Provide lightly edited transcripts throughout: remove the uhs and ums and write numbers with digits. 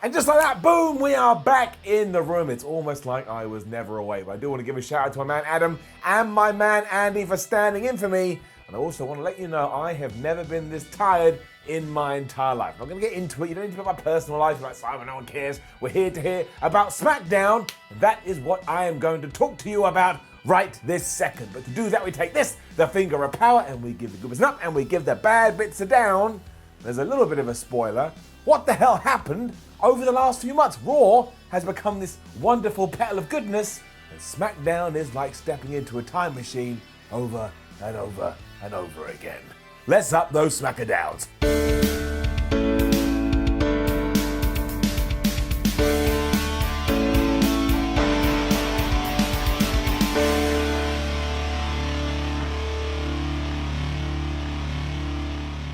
And just like that, boom, we are back in the room. It's almost like I was never away. But I do want to give a shout out to my man Adam and my man Andy for standing in for me. And I also want to let you know I have never been this tired in my entire life. I'm not going to get into it. You don't need to know my personal life. You're like, Simon, no one cares. We're here to hear about Smackdown. And that is what I am going to talk to you about right this second. But to do that, we take this, the finger of power, and we give the good bits up, and we give the bad bits a down. There's a little bit of a spoiler. What the hell happened over the last few months? Raw has become this wonderful petal of goodness, and SmackDown is like stepping into a time machine over and over and over again. Let's up those Smackadowns.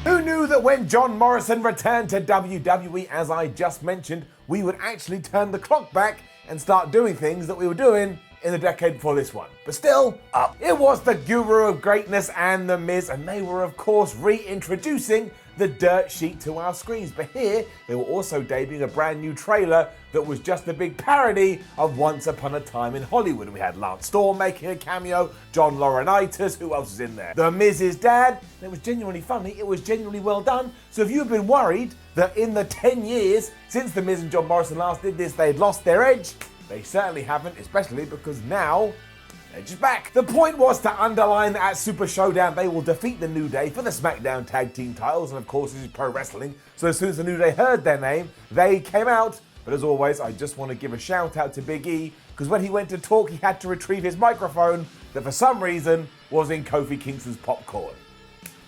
Who knew that when John Morrison returned to WWE, as I just mentioned, we would actually turn the clock back and start doing things that we were doing in the decade before this one. But still, up. It was the Guru of Greatness and The Miz, and they were of course reintroducing the dirt sheet to our screens. But here, they were also debuting a brand new trailer that was just a big parody of Once Upon a Time in Hollywood. We had Lance Storm making a cameo, John Laurinaitis, who else was in there? The Miz's dad. It was genuinely funny, it was genuinely well done. So if you've been worried that in the 10 years since The Miz and John Morrison last did this, they'd lost their edge, they certainly haven't, especially because now they're just back. The point was to underline that at Super Showdown, they will defeat the New Day for the SmackDown Tag Team titles, and of course this is pro wrestling, so as soon as the New Day heard their name, they came out. But as always, I just want to give a shout out to Big E, because when he went to talk, he had to retrieve his microphone that for some reason was in Kofi Kingston's popcorn.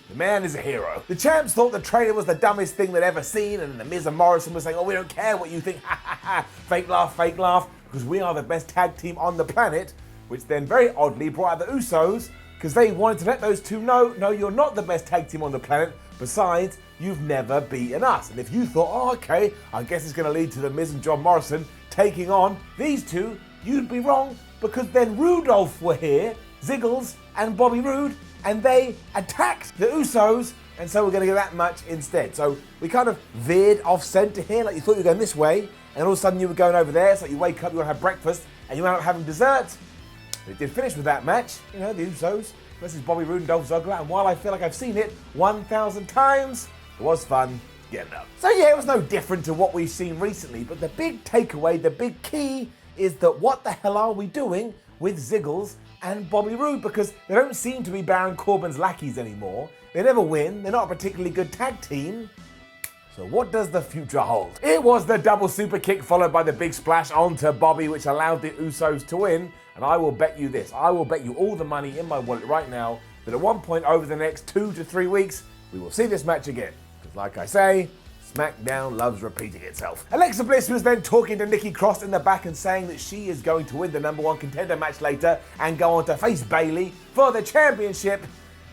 The man is a hero. The champs thought the trailer was the dumbest thing they'd ever seen, and the Miz and Morrison were saying, oh, we don't care what you think, ha ha ha, fake laugh, because we are the best tag team on the planet, which then very oddly brought out the Usos, because they wanted to let those two know, no, you're not the best tag team on the planet, besides, you've never beaten us. And if you thought, oh, okay, I guess it's going to lead to the Miz and John Morrison taking on these two, you'd be wrong, because then Rudolph were here, Ziggles and Bobby Roode, and they attacked the Usos, and so we're going to get that match instead. So we kind of veered off center here, like you thought you were going this way, and all of a sudden you were going over there. It's like you wake up, you want to have breakfast, and you end up having dessert. But it did finish with that match, you know, the Usos versus Bobby Roode and Dolph Ziggler, and while I feel like I've seen it 1,000 times, it was fun getting up. So yeah, it was no different to what we've seen recently, but the big takeaway, the big key, is that what the hell are we doing with Ziggles and Bobby Roode? Because they don't seem to be Baron Corbin's lackeys anymore. They never win, they're not a particularly good tag team. So what does the future hold? It was the double super kick followed by the big splash onto Bobby, which allowed the Usos to win. And I will bet you this, I will bet you all the money in my wallet right now that at one point over the next 2 to 3 weeks, we will see this match again. Because like I say, SmackDown loves repeating itself. Alexa Bliss was then talking to Nikki Cross in the back and saying that she is going to win the #1 contender match later and go on to face Bayley for the championship.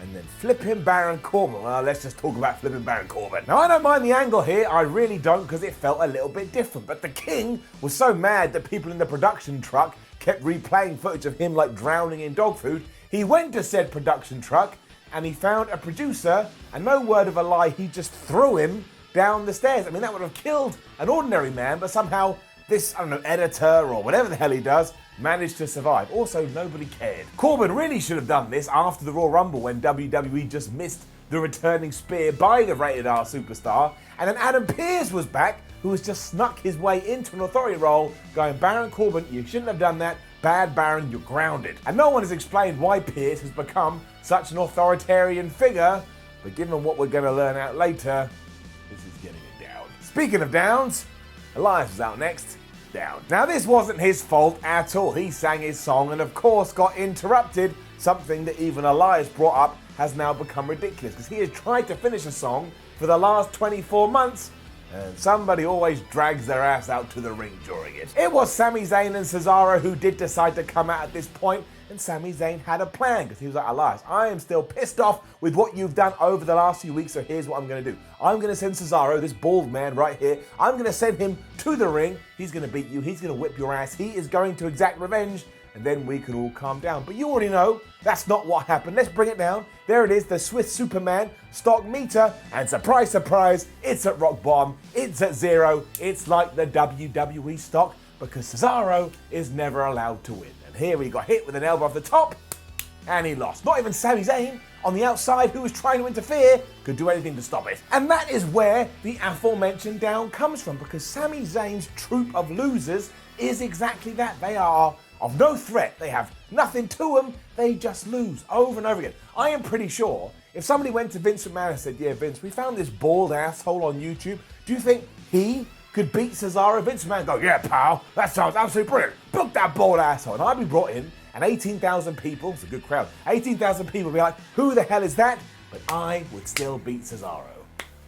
And then flipping Baron Corbin. Well, let's just talk about flipping Baron Corbin. Now, I don't mind the angle here. I really don't, because it felt a little bit different. But the King was so mad that people in the production truck kept replaying footage of him like drowning in dog food. He went to said production truck and he found a producer, and no word of a lie, he just threw him down the stairs. I mean, that would have killed an ordinary man, but somehow this, I don't know, editor or whatever the hell he does, managed to survive. Also, nobody cared. Corbin really should have done this after the Royal Rumble when WWE just missed the returning spear by the rated R superstar. And then Adam Pearce was back, who has just snuck his way into an authority role, going, Baron Corbin, you shouldn't have done that. Bad Baron, you're grounded. And no one has explained why Pearce has become such an authoritarian figure, but given what we're going to learn out later, this is getting it down. Speaking of downs, Elias was out next. Down. Now this wasn't his fault at all. He sang his song and of course got interrupted. Something that even Elias brought up has now become ridiculous because he has tried to finish a song for the last 24 months and somebody always drags their ass out to the ring during it. It was Sami Zayn and Cesaro who did decide to come out at this point, and Sami Zayn had a plan because he was like, Elias, I am still pissed off with what you've done over the last few weeks, so here's what I'm going to do. I'm going to send Cesaro, this bald man right here, I'm going to send him to the ring. He's going to beat you. He's going to whip your ass. He is going to exact revenge. and then we can all calm down. But you already know that's not what happened. Let's bring it down. There it is, the Swiss Superman stock meter, and surprise, surprise, it's at rock bottom, it's at zero. It's like the WWE stock because Cesaro is never allowed to win. And here he got hit with an elbow off the top, and he lost. Not even Sami Zayn on the outside, who was trying to interfere, could do anything to stop it. And that is where the aforementioned down comes from, because Sami Zayn's troop of losers is exactly that. They are of no threat. They have nothing to them. They just lose over and over again. I am pretty sure if somebody went to Vince McMahon and said, yeah, Vince, we found this bald asshole on YouTube. Do you think he could beat Cesaro? Vince McMahon go, yeah, pal, that sounds absolutely brilliant. Book that bald asshole. And I'd be brought in, and 18,000 people, it's a good crowd, 18,000 people would be like, who the hell is that? But I would still beat Cesaro.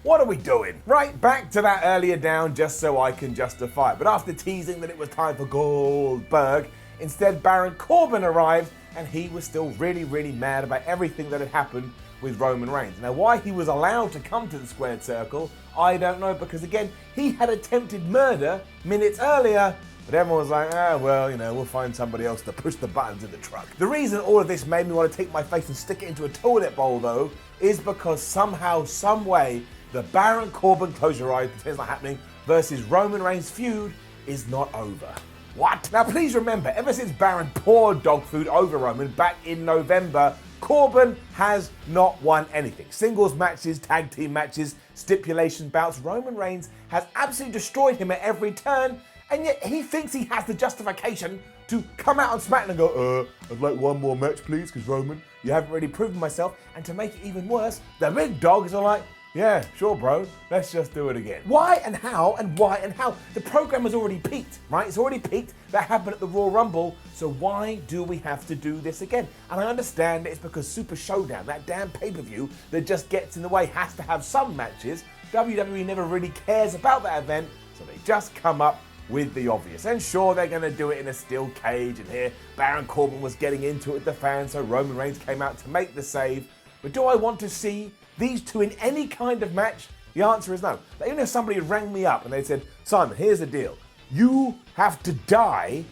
What are we doing? Right, back to that earlier down just so I can justify it. But after teasing that it was time for Goldberg, instead Baron Corbin arrived, and he was still really, really mad about everything that had happened with Roman Reigns. Now, why he was allowed to come to the squared circle, I don't know, because again, he had attempted murder minutes earlier, but everyone was like, well, you know, we'll find somebody else to push the buttons in the truck. The reason all of this made me want to take my face and stick it into a toilet bowl, though, is because somehow, some way, the Baron Corbin, close your eyes, pretend it's not happening, versus Roman Reigns feud is not over. What? Now, please remember, ever since Baron poured dog food over Roman back in November, Corbin has not won anything. Singles matches, tag team matches, stipulation bouts. Roman Reigns has absolutely destroyed him at every turn, and yet he thinks he has the justification to come out on SmackDown and go, I'd like one more match, please, because Roman, you haven't really proven myself. And to make it even worse, the big dog is all like, yeah, sure, bro. Let's just do it again. Why and how and why and how? The program has already peaked, right? It's already peaked. That happened at the Royal Rumble. So why do we have to do this again? And I understand it's because Super Showdown, that damn pay-per-view that just gets in the way, has to have some matches. WWE never really cares about that event, so they just come up with the obvious. And sure, they're going to do it in a steel cage. And here, Baron Corbin was getting into it with the fans, so Roman Reigns came out to make the save. But do I want to see these two in any kind of match? The answer is no. Even if somebody rang me up and they said, Simon, here's the deal. You have to die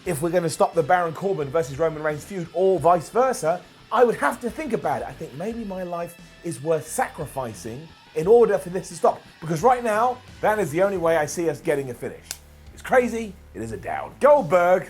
if we're going to stop the Baron Corbin versus Roman Reigns feud, or vice versa, I would have to think about it. I think maybe my life is worth sacrificing in order for this to stop. Because right now, that is the only way I see us getting a finish. It's crazy, it is a down. Goldberg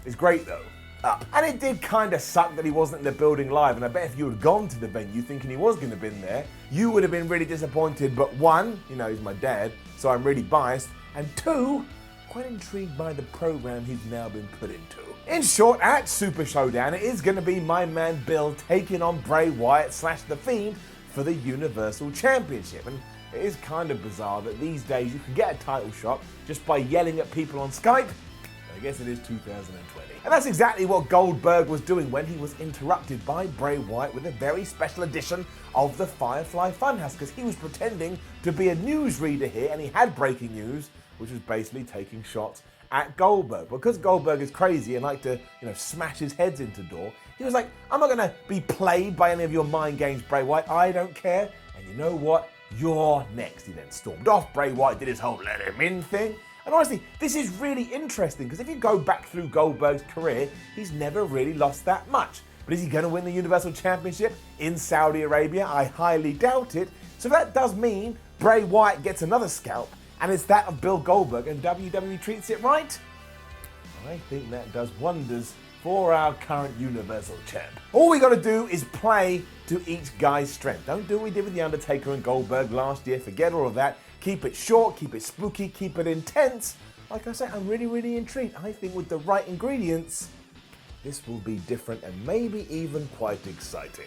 is great though. Up. And it did kind of suck that he wasn't in the building live, and I bet if you had gone to the venue thinking he was going to be there, you would have been really disappointed. But one, you know, he's my dad, so I'm really biased, and two, quite intrigued by the program he's now been put into. In short, at Super Showdown, it is going to be my man Bill taking on Bray Wyatt / The Fiend for the Universal Championship. And it is kind of bizarre that these days you can get a title shot just by yelling at people on Skype. I guess it is 2020. And that's exactly what Goldberg was doing when he was interrupted by Bray Wyatt with a very special edition of the Firefly Funhouse, because he was pretending to be a newsreader here, and he had breaking news, which was basically taking shots at Goldberg. Because Goldberg is crazy and like to, smash his heads into door, he was like, I'm not going to be played by any of your mind games, Bray Wyatt. I don't care. And you know what? You're next. He then stormed off. Bray Wyatt did his whole let him in thing. And honestly, this is really interesting, because if you go back through Goldberg's career, he's never really lost that much. But is he going to win the Universal Championship in Saudi Arabia? I highly doubt it. So that does mean Bray Wyatt gets another scalp, and it's that of Bill Goldberg, and WWE treats it right? I think that does wonders for our current Universal Champ. All we got to do is play to each guy's strength. Don't do what we did with The Undertaker and Goldberg last year. Forget all of that. Keep it short, keep it spooky, keep it intense. Like I said, I'm really, really intrigued. I think with the right ingredients, this will be different and maybe even quite exciting.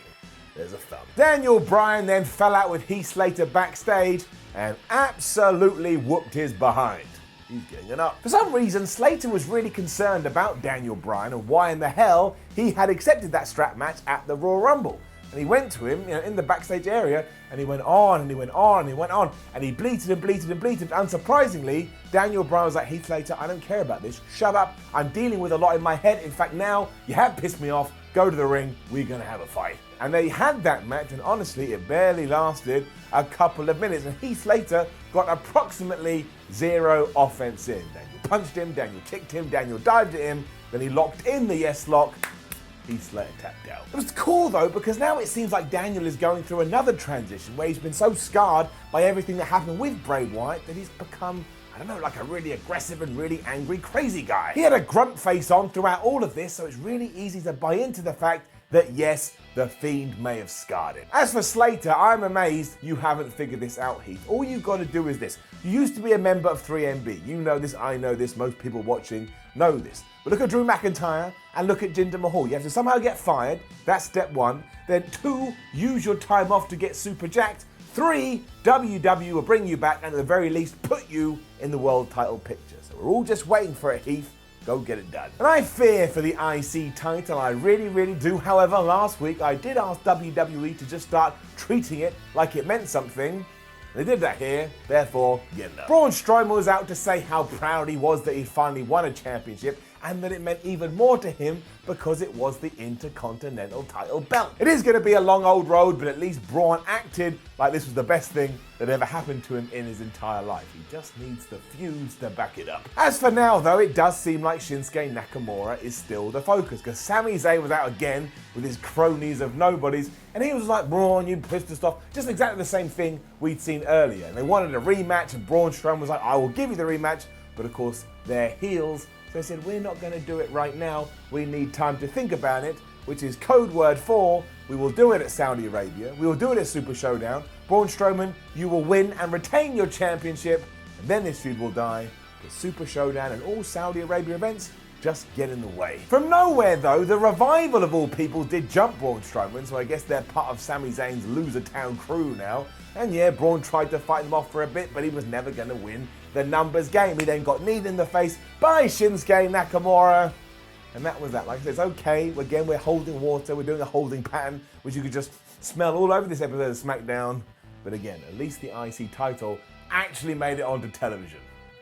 There's a thumb. Daniel Bryan then fell out with Heath Slater backstage and absolutely whooped his behind. He's getting it up. For some reason, Slater was really concerned about Daniel Bryan and why in the hell he had accepted that strap match at the Royal Rumble. And he went to him, in the backstage area, and he went on and he went on and he went on, and he bleated and bleated and bleated. Unsurprisingly, Daniel Bryan was like, Heath Slater, I don't care about this. Shut up. I'm dealing with a lot in my head. In fact, now you have pissed me off. go to the ring, we're gonna have a fight. And they had that match, and honestly, it barely lasted a couple of minutes. And Heath Slater got approximately 0 offense in. Daniel punched him, Daniel kicked him, Daniel dived at him, then he locked in the yes lock. Heath Slater tapped out. It was cool though, because now it seems like Daniel is going through another transition where he's been so scarred by everything that happened with Bray Wyatt that he's become, I don't know, like a really aggressive and really angry, crazy guy. He had a grunt face on throughout all of this, so it's really easy to buy into the fact that yes, the Fiend may have scarred him. As for Slater, I'm amazed you haven't figured this out, Heath. All you've got to do is this. You used to be a member of 3MB. You know this, I know this, most people watching know this. But look at Drew McIntyre and look at Jinder Mahal. You have to somehow get fired, that's step 1. Then 2, use your time off to get super jacked. 3, WWE will bring you back and at the very least put you in the world title picture. So we're all just waiting for it, Heath. Go get it done. And I fear for the IC title, I really, really do. However, last week I did ask WWE to just start treating it like it meant something. They did that here, therefore, get it up. Braun Strowman was out to say how proud he was that he'd finally won a championship and that it meant even more to him because it was the Intercontinental title belt. It is going to be a long old road, but at least Braun acted like this was the best thing that ever happened to him in his entire life. He just needs the feuds to back it up. As for now, though, it does seem like Shinsuke Nakamura is still the focus because Sami Zayn was out again with his cronies of nobodies, and he was like, Braun, you pissed us off. Just exactly the same thing we'd seen earlier. And they wanted a rematch, and Braun Strowman was like, I will give you the rematch, but of course, they're heels. So they said, we're not going to do it right now. We need time to think about it, which is code word for, we will do it at Saudi Arabia. We will do it at Super Showdown. Braun Strowman, you will win and retain your championship, and then this feud will die. The Super Showdown and all Saudi Arabia events just get in the way. From nowhere though, the Revival of all people did jump Braun Strowman, so I guess they're part of Sami Zayn's Loser Town crew now. And yeah, Braun tried to fight them off for a bit, but he was never going to win the numbers game. He then got kneed in the face by Shinsuke Nakamura. And that was that. Like I said, it's okay. Again, we're holding water. We're doing a holding pattern, which you could just smell all over this episode of SmackDown. But again, at least the IC title actually made it onto television.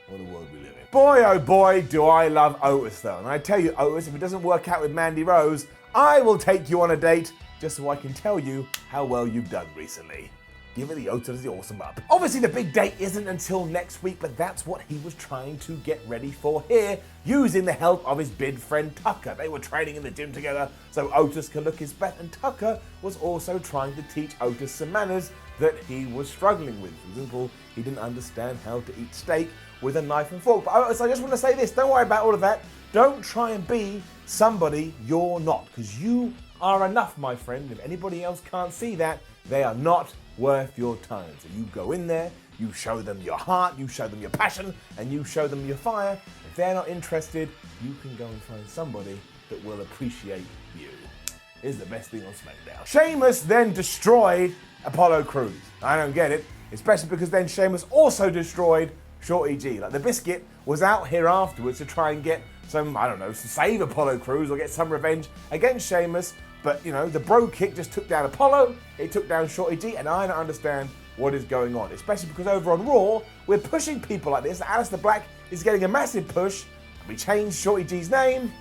What a world we live in. Boy, oh boy, do I love Otis though. And I tell you, Otis, if it doesn't work out with Mandy Rose, I will take you on a date just so I can tell you how well you've done recently. Give it the Otis the awesome up. Obviously the big date isn't until next week, but that's what he was trying to get ready for here, using the help of his bid friend Tucker. They were training in the gym together so Otis could look his best, and Tucker was also trying to teach Otis some manners that he was struggling with. For example, he didn't understand how to eat steak with a knife and fork. But Otis, I just want to say this, don't worry about all of that. Don't try and be somebody you're not, because you are enough, my friend. If anybody else can't see that, they are not worth your time. So you go in there, you show them your heart, you show them your passion, and you show them your fire. If they're not interested, you can go and find somebody that will appreciate you. Is the best thing on SmackDown. Sheamus then destroyed Apollo Crews. I don't get it, especially because then Sheamus also destroyed Shorty G. Like the Biscuit was out here afterwards to try and get some, I don't know, to save Apollo Crews or get some revenge against Sheamus. But, you know, the bro kick just took down Apollo, it took down Shorty G, and I don't understand what is going on. Especially because over on Raw, we're pushing people like this. Aleister Black is getting a massive push, and we changed Shorty G's name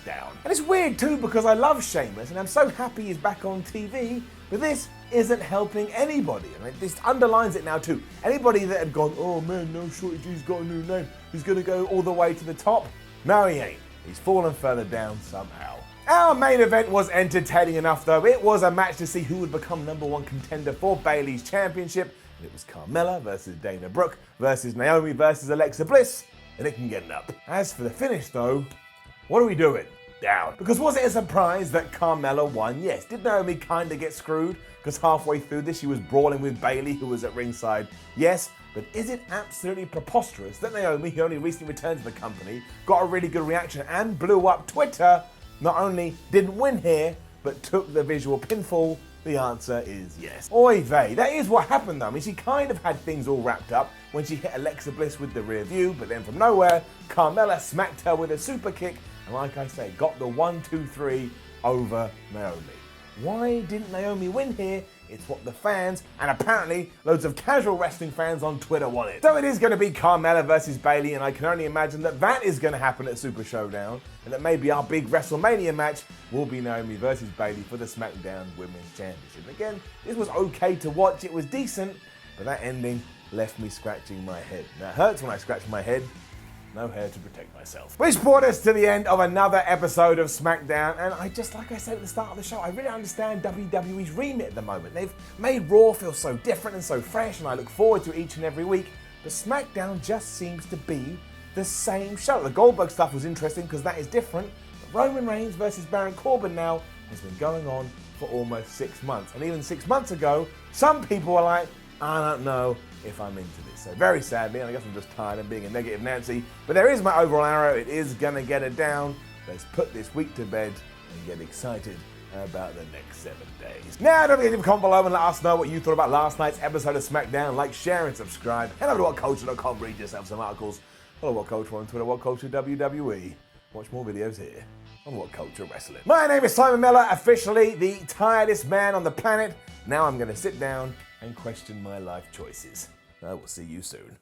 down. And it's weird too because I love Sheamus, and I'm so happy he's back on TV, but this isn't helping anybody. And this underlines it now too. Anybody that had gone, oh man, no, Shorty G's got a new name, he's gonna go all the way to the top. No, he ain't. He's fallen further down somehow. Our main event was entertaining enough though. It was a match to see who would become #1 contender for Bayley's championship. And it was Carmella versus Dana Brooke versus Naomi versus Alexa Bliss. And it can get up. As for the finish though, what are we doing? Down. Because was it a surprise that Carmella won? Yes. Did Naomi kind of get screwed? Because halfway through this she was brawling with Bayley, who was at ringside? Yes. But is it absolutely preposterous that Naomi, who only recently returned to the company, got a really good reaction and blew up Twitter, not only didn't win here, but took the visual pinfall? The answer is yes. Oy vey, that is what happened though. I mean, she kind of had things all wrapped up when she hit Alexa Bliss with the rear view, but then from nowhere, Carmella smacked her with a super kick, and like I say, got the 1, 2, 3 over Naomi. Why didn't Naomi win here It's what the fans, and apparently loads of casual wrestling fans on Twitter wanted. So it is going to be Carmella versus Bayley, and I can only imagine that is going to happen at Super Showdown, and that maybe our big WrestleMania match will be Naomi versus Bayley for the SmackDown Women's Championship. Again, this was okay to watch, it was decent, but that ending left me scratching my head. Now it hurts when I scratch my head. No hair to protect myself. Which brought us to the end of another episode of SmackDown, and like I said at the start of the show, I really understand WWE's remit at the moment. They've made Raw feel so different and so fresh, and I look forward to each and every week, but SmackDown just seems to be the same show. The Goldberg stuff was interesting because that is different, but Roman Reigns versus Baron Corbin now has been going on for almost 6 months, and even 6 months ago, some people were like, I don't know if I'm into this. So very sadly, and I guess I'm just tired of being a negative Nancy, but there is my overall arrow. It is gonna get it down. Let's put this week to bed and get excited about the next 7 days. Now, don't forget to comment below and let us know what you thought about last night's episode of SmackDown. Like, share, and subscribe. Head over to WhatCulture.com, read yourself some articles. Follow WhatCulture on Twitter, WhatCulture WWE. Watch more videos here on WhatCulture Wrestling. My name is Simon Miller, officially the tiredest man on the planet. Now I'm gonna sit down and question my life choices. I will see you soon.